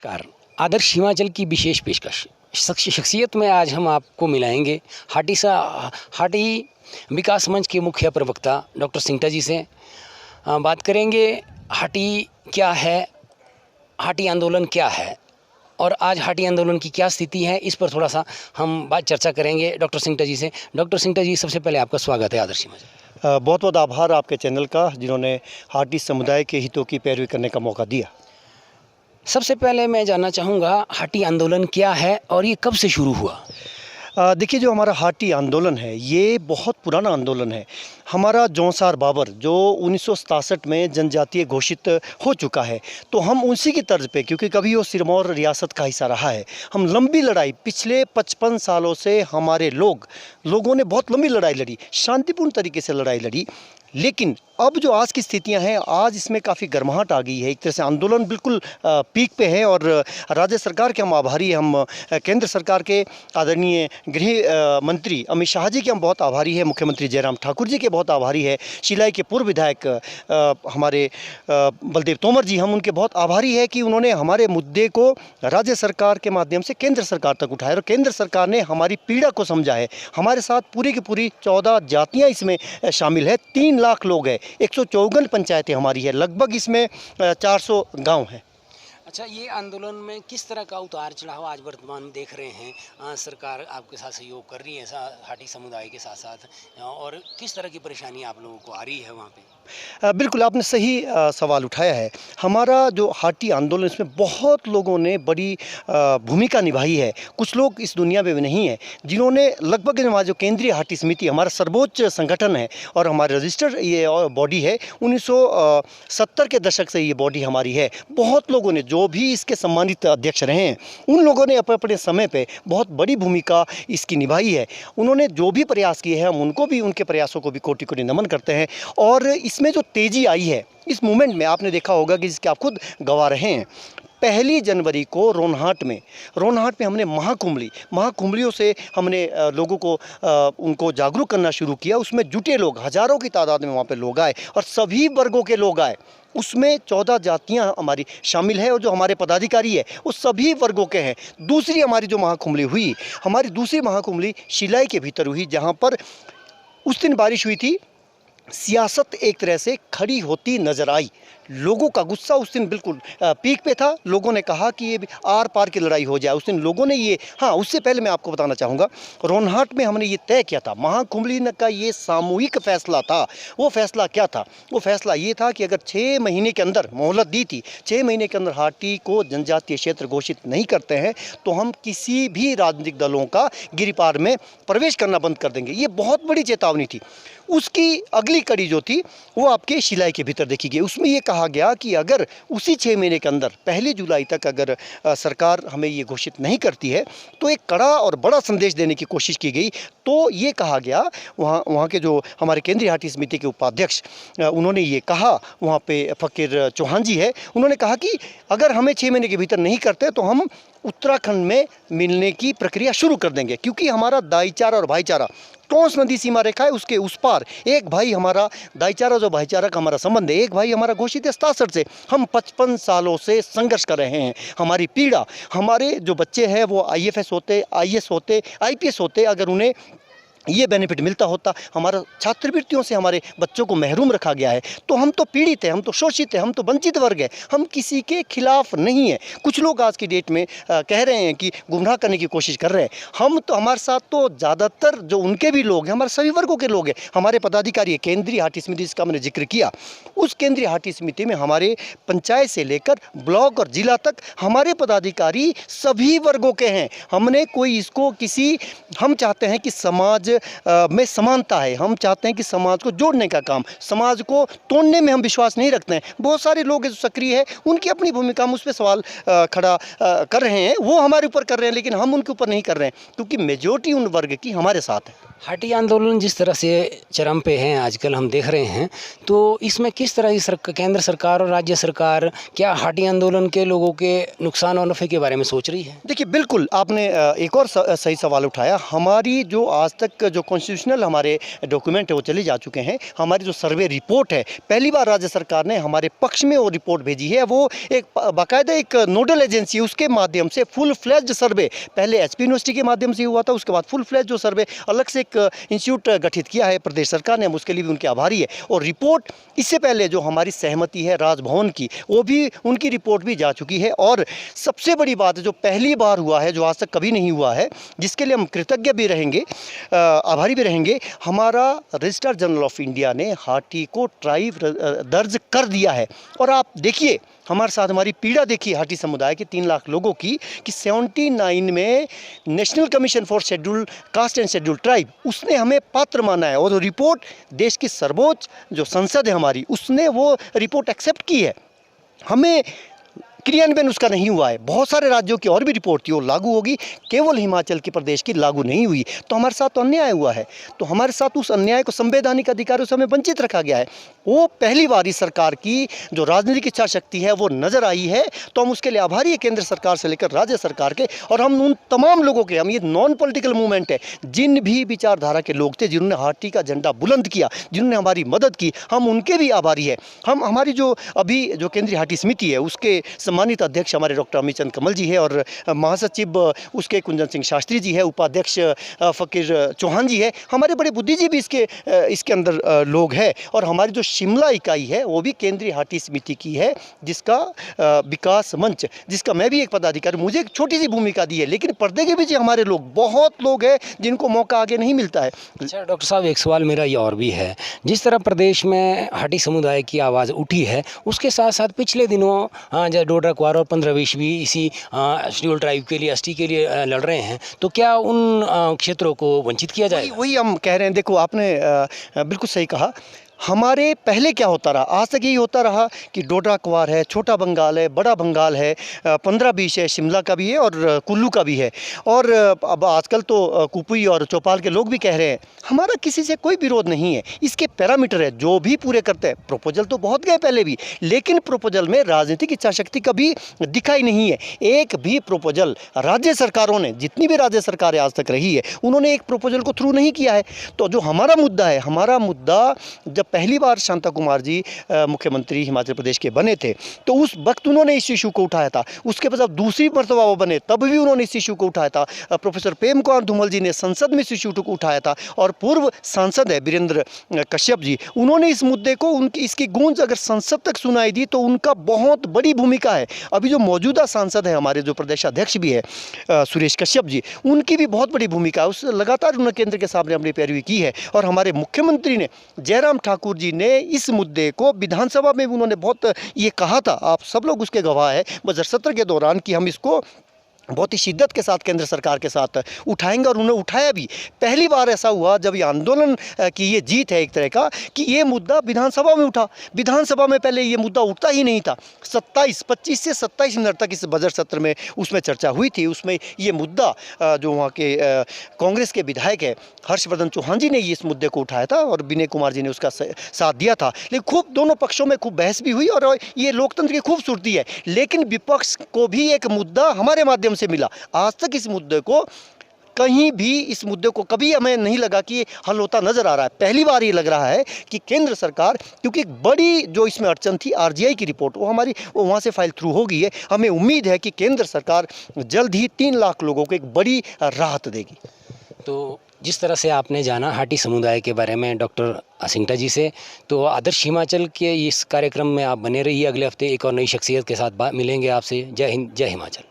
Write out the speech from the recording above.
Car आदर्श हिमाचल की विशेष पेशकश शख्सियत में आज हम आपको मिलाएंगे हाटी विकास मंच के मुख्य प्रवक्ता डॉक्टर सिंगटा जी से। बात करेंगे हाटी क्या है, हाटी आंदोलन क्या है और आज हाटी आंदोलन की क्या स्थिति है, इस पर थोड़ा सा हम बात चर्चा करेंगे डॉक्टर सिंगटा जी से। डॉक्टर सिंगटा जी, सबसे पहले आपका स्वागत है आदर्श हिमाचल। बहुत बहुत आभार आपके चैनल का, जिन्होंने हाटी समुदाय के हितों की पैरवी करने का मौका दिया। सबसे पहले मैं जानना चाहूँगा हाटी आंदोलन क्या है और ये कब से शुरू हुआ? देखिए, जो हमारा हाटी आंदोलन है ये बहुत पुराना आंदोलन है। हमारा जौनसार बाबर जो 1967 में जनजातीय घोषित हो चुका है, तो हम उसी की तर्ज पे, क्योंकि कभी वो सिरमौर रियासत का हिस्सा रहा है, हम लंबी लड़ाई पिछले 55 सालों से हमारे लोगों ने बहुत लंबी लड़ाई लड़ी, शांतिपूर्ण तरीके से लड़ाई लड़ी। लेकिन अब जो आज की स्थितियां हैं, आज इसमें काफ़ी गर्माहट आ गई है। एक तरह से आंदोलन बिल्कुल पीक पे है और राज्य सरकार के हम आभारी हैं। हम केंद्र सरकार के आदरणीय गृह मंत्री अमित शाह जी के हम बहुत आभारी हैं, मुख्यमंत्री जयराम ठाकुर जी के बहुत आभारी है, शिलाई के पूर्व विधायक हमारे बलदेव तोमर जी, हम उनके बहुत आभारी है कि उन्होंने हमारे मुद्दे को राज्य सरकार के माध्यम से केंद्र सरकार तक उठाया और केंद्र सरकार ने हमारी पीड़ा को समझा है। हमारे साथ पूरी की पूरी 14 जातियाँ इसमें शामिल है, 3 लाख लोग हैं, 154 पंचायतें हमारी है, लगभग इसमें 400 गांव हैं। अच्छा, ये आंदोलन में किस तरह का उतार चढ़ाव आज वर्तमान में देख रहे हैं? सरकार आपके साथ सहयोग कर रही है हाटी समुदाय के साथ साथ, और किस तरह की परेशानी आप लोगों को आ रही है वहाँ पे? बिल्कुल, आपने सही सवाल उठाया है। हमारा जो हाटी आंदोलन, इसमें बहुत लोगों ने बड़ी भूमिका निभाई है। कुछ लोग इस दुनिया में भी नहीं हैं जिन्होंने लगभग हमारा जो केंद्रीय हाटी समिति, हमारा सर्वोच्च संगठन है और हमारे रजिस्टर्ड ये बॉडी है, 1970 के दशक से ये बॉडी हमारी है। बहुत लोगों ने, जो भी इसके सम्मानित अध्यक्ष रहे हैं, उन लोगों ने अपने अपने समय पे बहुत बड़ी भूमिका इसकी निभाई है। उन्होंने जो भी प्रयास किए हैं, हम उनको भी, उनके प्रयासों को भी कोटि कोटि नमन करते हैं। और इसमें जो तेज़ी आई है इस मूवमेंट में, आपने देखा होगा कि जिसके आप खुद गवाह रहे हैं, 1 जनवरी को रोनहाट में हमने महाकुंभलियों से हमने लोगों को उनको जागरूक करना शुरू किया। उसमें जुटे लोग, हज़ारों की तादाद में वहाँ पे लोग आए और सभी वर्गों के लोग आए। उसमें 14 जातियाँ हमारी शामिल है और जो हमारे पदाधिकारी है वो सभी वर्गों के हैं। दूसरी हमारी जो महाकुंभली हुई, हमारी दूसरी महाकुंभली शिलाई के भीतर हुई, जहाँ पर उस दिन बारिश हुई थी। सियासत एक तरह से खड़ी होती नज़र आई। लोगों का गुस्सा उस दिन बिल्कुल पीक पे था। लोगों ने कहा कि ये आर पार की लड़ाई हो जाए। उस दिन लोगों ने ये, हाँ, उससे पहले मैं आपको बताना चाहूँगा, रोनहाट में हमने ये तय किया था, महाकुंभली का ये सामूहिक फैसला था। वो फैसला क्या था? वो फैसला ये था कि अगर 6 महीने के अंदर, मोहलत दी थी, 6 महीने के अंदर हाटी को जनजातीय क्षेत्र घोषित नहीं करते हैं तो हम किसी भी राजनीतिक दलों का गिरिपार में प्रवेश करना बंद कर देंगे। ये बहुत बड़ी चेतावनी थी। उसकी अगली कड़ी जो थी वो आपके शिलाई के भीतर देखी गई। उसमें ये कहा गया कि अगर उसी 6 महीने के अंदर 1 जुलाई तक अगर सरकार हमें ये घोषित नहीं करती है तो एक कड़ा और बड़ा संदेश देने की कोशिश की गई। तो ये कहा गया, वहाँ के जो हमारे केंद्रीय हाटी समिति के उपाध्यक्ष, उन्होंने ये कहा, वहाँ पे फ़कीर चौहान जी है, उन्होंने कहा कि अगर हमें 6 महीने के भीतर नहीं करते तो हम उत्तराखंड में मिलने की प्रक्रिया शुरू कर देंगे। क्योंकि हमारा दाईचारा और भाईचारा टोंस नदी सीमा रेखा है, उसके उस पार एक भाई, हमारा दाईचारा जो भाईचारा का हमारा संबंध है, एक भाई हमारा घोषित है 67 से। हम 55 सालों से संघर्ष कर रहे हैं। हमारी पीड़ा, हमारे जो बच्चे हैं वो IFS होते, IS होते, IPS होते, अगर उन्हें ये बेनिफिट मिलता होता। हमारा छात्रवृत्तियों से हमारे बच्चों को महरूम रखा गया है। तो हम तो पीड़ित हैं, हम तो शोषित हैं, हम तो वंचित वर्ग हैं, हम किसी के खिलाफ नहीं हैं। कुछ लोग आज की डेट में कह रहे हैं कि गुमराह करने की कोशिश कर रहे हैं। हम तो, हमारे साथ तो ज़्यादातर जो उनके भी लोग हैं, हमारे सभी वर्गों के लोग हैं। हमारे पदाधिकारी, केंद्रीय हाटी समिति जिसका मैंने जिक्र किया, उस केंद्रीय हाटी समिति में हमारे पंचायत से लेकर ब्लॉक और जिला तक हमारे पदाधिकारी सभी वर्गों के हैं। हमने कोई इसको किसी, हम चाहते हैं कि समाज में समानता है, हम चाहते हैं कि समाज को जोड़ने का काम, समाज को तोड़ने में हम विश्वास नहीं रखते हैं। बहुत सारे लोग जो सक्रिय है, उनकी अपनी भूमिका, हम उस पर सवाल खड़ा कर रहे हैं, वो हमारे ऊपर कर रहे हैं, लेकिन हम उनके ऊपर नहीं कर रहे हैं, क्योंकि मेजॉरिटी उन वर्ग की हमारे साथ है। हाटी आंदोलन जिस तरह से चरम पे हैं आजकल हम देख रहे हैं, तो इसमें किस तरह की केंद्र सरकार और राज्य सरकार क्या हाटी आंदोलन के लोगों के नुकसान और नफ़े के बारे में सोच रही है? देखिए, बिल्कुल आपने एक और सही सवाल उठाया। हमारी जो आज तक एक जो कॉन्स्टिट्यूशनल हमारे डॉक्यूमेंट है वो चले जा चुके हैं। हमारी जो सर्वे रिपोर्ट है, पहली बार राज्य सरकार ने हमारे पक्ष में वो रिपोर्ट भेजी है। वो एक बाकायदा एक नोडल एजेंसी है, उसके माध्यम से फुल फ्लेज्ड सर्वे, पहले एचपी यूनिवर्सिटी के माध्यम से हुआ था, उसके बाद फुल फ्लेज्ड जो सर्वे अलग से एक इंस्टीट्यूट गठित किया है प्रदेश सरकार ने, हम उसके लिए भी उनके आभारी है। और रिपोर्ट इससे पहले जो हमारी सहमति है राजभवन की, वो भी उनकी रिपोर्ट भी जा चुकी है। और सबसे बड़ी बात है जो पहली बार हुआ है, जो आज तक कभी नहीं हुआ है, जिसके लिए हम कृतज्ञ भी रहेंगे, आभारी भी रहेंगे, हमारा रजिस्ट्रार जनरल ऑफ इंडिया ने हाटी को ट्राइब दर्ज कर दिया है। और आप देखिए हमारे साथ हमारी पीड़ा देखिए हाटी समुदाय के 3 लाख लोगों की, कि 79 में national commission for schedule caste and schedule tribe उसने हमें पात्र माना है। और रिपोर्ट देश की सर्वोच्च जो संसद है हमारी, उसने वो रिपोर्ट एक्सेप्ट की है। हमें क्रियान्वयन उसका नहीं हुआ है। बहुत सारे राज्यों की और भी रिपोर्ट थी, वो लागू होगी, केवल हिमाचल की प्रदेश की लागू नहीं हुई। तो हमारे साथ तो अन्याय हुआ है, तो हमारे साथ उस अन्याय को संवैधानिक अधिकारों से हमें वंचित रखा गया है। वो पहली बार इस सरकार की जो राजनीतिक इच्छा शक्ति है वो नज़र आई है, तो हम उसके लिए आभारी है केंद्र सरकार से लेकर राज्य सरकार के। और हम उन तमाम लोगों के, हम ये नॉन पॉलिटिकल मूवमेंट है, जिन भी विचारधारा के लोग थे, जिन्होंने हाटी का झंडा बुलंद किया, जिन्होंने हमारी मदद की, हम उनके भी आभारी है। हम हमारी जो अभी जो केंद्रीय हाटी समिति है उसके सम्मानित अध्यक्ष हमारे डॉक्टर अमित चंद कमल जी है, और महासचिव उसके कुंजन सिंह शास्त्री जी है, उपाध्यक्ष फ़कीर चौहान जी है, हमारे बड़े बुद्धिजीवी भी इसके अंदर लोग हैं। और हमारी जो शिमला इकाई है वो भी केंद्रीय हाटी समिति की है, जिसका विकास मंच, जिसका मैं भी एक पदाधिकारी, मुझे एक छोटी सी भूमिका दी है, लेकिन पर्दे के पीछे हमारे लोग, बहुत लोग हैं जिनको मौका आगे नहीं मिलता है। अच्छा डॉक्टर साहब, एक सवाल मेरा ये और भी है, जिस तरह प्रदेश में हाटी समुदाय की आवाज़ उठी है, उसके साथ साथ पिछले दिनों जब डोडा कुआर और 15-20 भी इसी शेड्यूल ट्राइब के लिए, एसटी के लिए लड़ रहे हैं, तो क्या उन क्षेत्रों को वंचित किया जाएगा? वही हम कह रहे हैं। देखो आपने बिल्कुल सही कहा। हमारे पहले क्या होता रहा, आज तक यही होता रहा कि डोडा कुआर है, छोटा बंगाल है, बड़ा बंगाल है, 15-20 है, शिमला का भी है और कुल्लू का भी है। और अब आजकल तो कुपुई और चौपाल के लोग भी कह रहे हैं। हमारा किसी से कोई विरोध नहीं है, इसके पैरामीटर है जो भी पूरे करते हैं। प्रपोजल तो बहुत गए पहले भी, लेकिन प्रपोजल में राजनीतिक इच्छा शक्ति कभी दिखाई नहीं है। एक भी प्रपोजल राज्य सरकारों ने, जितनी भी राज्य सरकारें आज तक रही है, उन्होंने एक प्रपोजल को थ्रू नहीं किया है। तो जो हमारा मुद्दा है, हमारा मुद्दा जब पहली बार शांता कुमार जी मुख्यमंत्री हिमाचल प्रदेश के बने थे, तो उस वक्त उन्होंने इस इशू को उठाया था। उसके बाद जब दूसरी मरतबा वो बने, तब भी उन्होंने इस इशू को उठाया था। प्रोफेसर प्रेम कुमार धूमल जी ने संसद में इस इशू को उठाया था, और पूर्व सांसद है वीरेंद्र कश्यप जी, उन्होंने इस मुद्दे को, उनकी इसकी गूंज अगर संसद तक सुनाई दी, तो उनका बहुत बड़ी भूमिका है। अभी जो मौजूदा सांसद है हमारे, जो प्रदेश अध्यक्ष भी है सुरेश कश्यप जी, उनकी भी बहुत बड़ी भूमिका है। उस लगातार उन्होंने केंद्र के सामने अपनी पैरवी की है। और हमारे मुख्यमंत्री ने, जयराम ठाकुर जी ने, इस मुद्दे को विधानसभा में भी उन्होंने बहुत ये कहा था, आप सब लोग उसके गवाह है, बजट सत्र के दौरान, कि हम इसको बहुत ही शिद्दत के साथ केंद्र सरकार के साथ उठाएंगे। और उन्होंने उठाया भी। पहली बार ऐसा हुआ जब ये आंदोलन की ये जीत है एक तरह का, कि ये मुद्दा विधानसभा में उठा। विधानसभा में पहले ये मुद्दा उठता ही नहीं था। 25 से 27 मिनट तक इस बजट सत्र में उसमें चर्चा हुई थी। उसमें ये मुद्दा जो वहाँ के कांग्रेस के विधायक है हर्षवर्धन चौहान जी ने इस मुद्दे को उठाया था, और विनय कुमार जी ने उसका साथ दिया था। लेकिन खूब दोनों पक्षों में खूब बहस भी हुई, और ये लोकतंत्र की खूबसूरती है। लेकिन विपक्ष को भी एक मुद्दा हमारे माध्यम से मिला। आज तक इस मुद्दे को कहीं भी, इस मुद्दे को कभी हमें नहीं लगा कि हल होता नजर आ रहा है। पहली बार ये लग रहा है कि केंद्र सरकार, क्योंकि एक बड़ी जो इसमें अड़चन थी आरजीआई की रिपोर्ट, वो हमारी वहाँ से फाइल थ्रू हो गई है। हमें उम्मीद है कि केंद्र सरकार जल्द ही 3 लाख लोगों को एक बड़ी राहत देगी। तो जिस तरह से आपने जाना हाटी समुदाय के बारे में डॉक्टर सिंगटा जी से, तो आदर्श हिमाचल के इस कार्यक्रम में आप बने रहिए। अगले हफ्ते एक और नई शख्सियत के साथ मिलेंगे आपसे। जय हिंद, जय हिमाचल।